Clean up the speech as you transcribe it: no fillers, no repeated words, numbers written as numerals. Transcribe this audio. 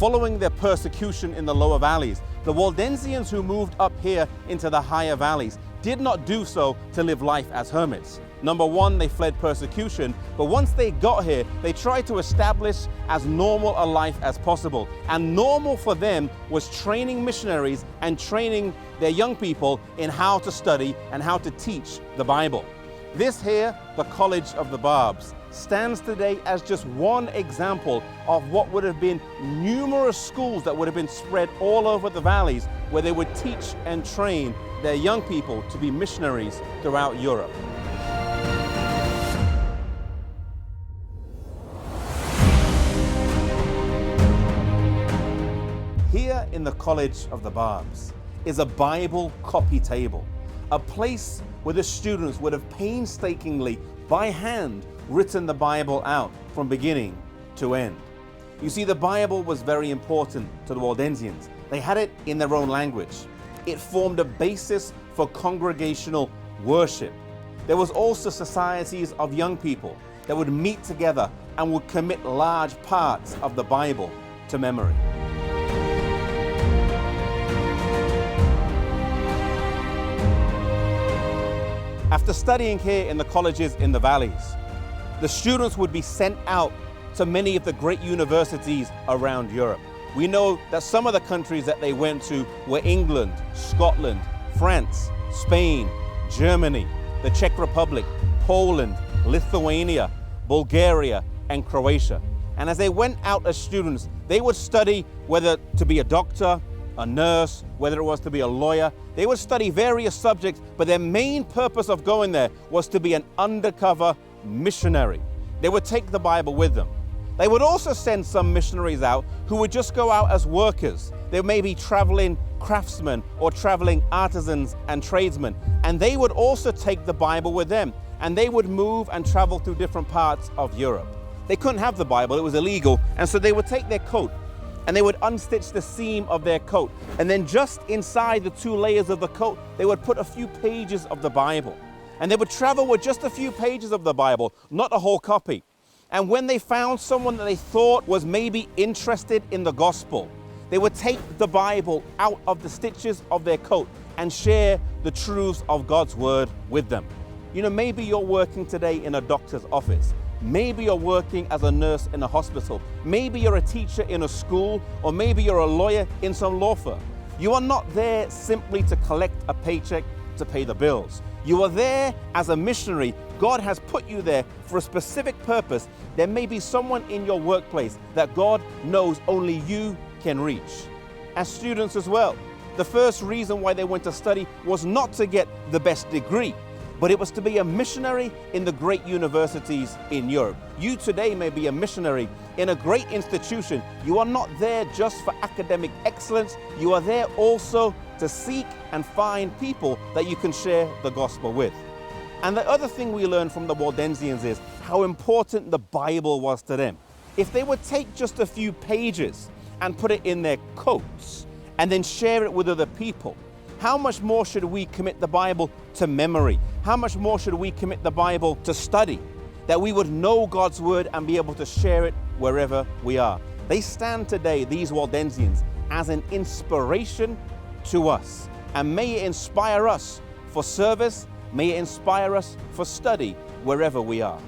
following their persecution in the lower valleys, the Waldensians who moved up here into the higher valleys did not do so to live life as hermits. Number one, they fled persecution, but once they got here, they tried to establish as normal a life as possible. And normal for them was training missionaries and training their young people in how to study and how to teach the Bible. This here, the College of the Barbs, stands today as just one example of what would have been numerous schools that would have been spread all over the valleys, where they would teach and train their young people to be missionaries throughout Europe. Here in the College of the Barbs is a Bible copy table, a place where the students would have painstakingly, by hand, written the Bible out from beginning to end. You see, the Bible was very important to the Waldensians. They had it in their own language. It formed a basis for congregational worship. There was also societies of young people that would meet together and would commit large parts of the Bible to memory. After studying here in the colleges in the valleys, the students would be sent out to many of the great universities around Europe. We know that some of the countries that they went to were England, Scotland, France, Spain, Germany, the Czech Republic, Poland, Lithuania, Bulgaria, and Croatia. And as they went out as students, they would study whether to be a doctor, a nurse, whether it was to be a lawyer. They would study various subjects, but their main purpose of going there was to be an undercover missionary. They would take the Bible with them. They would also send some missionaries out who would just go out as workers. They may be traveling craftsmen or traveling artisans and tradesmen, and they would also take the Bible with them, and they would move and travel through different parts of Europe. They couldn't have the Bible, it was illegal, and so they would take their coat and they would unstitch the seam of their coat, and then just inside the two layers of the coat, they would put a few pages of the Bible. And they would travel with just a few pages of the Bible, not a whole copy. And when they found someone that they thought was maybe interested in the gospel, they would take the Bible out of the stitches of their coat and share the truths of God's word with them. You know, maybe you're working today in a doctor's office. Maybe you're working as a nurse in a hospital. Maybe you're a teacher in a school, or maybe you're a lawyer in some law firm. You are not there simply to collect a paycheck to pay the bills. You are there as a missionary. God has put you there for a specific purpose. There may be someone in your workplace that God knows only you can reach. As students as well, the first reason why they went to study was not to get the best degree, but it was to be a missionary in the great universities in Europe. You today may be a missionary in a great institution. You are not there just for academic excellence. You are there also to seek and find people that you can share the gospel with. And the other thing we learn from the Waldensians is how important the Bible was to them. If they would take just a few pages and put it in their coats and then share it with other people, how much more should we commit the Bible to memory? How much more should we commit the Bible to study, that we would know God's word and be able to share it wherever we are? They stand today, these Waldensians, as an inspiration to us. And may it inspire us for service, may it inspire us for study wherever we are.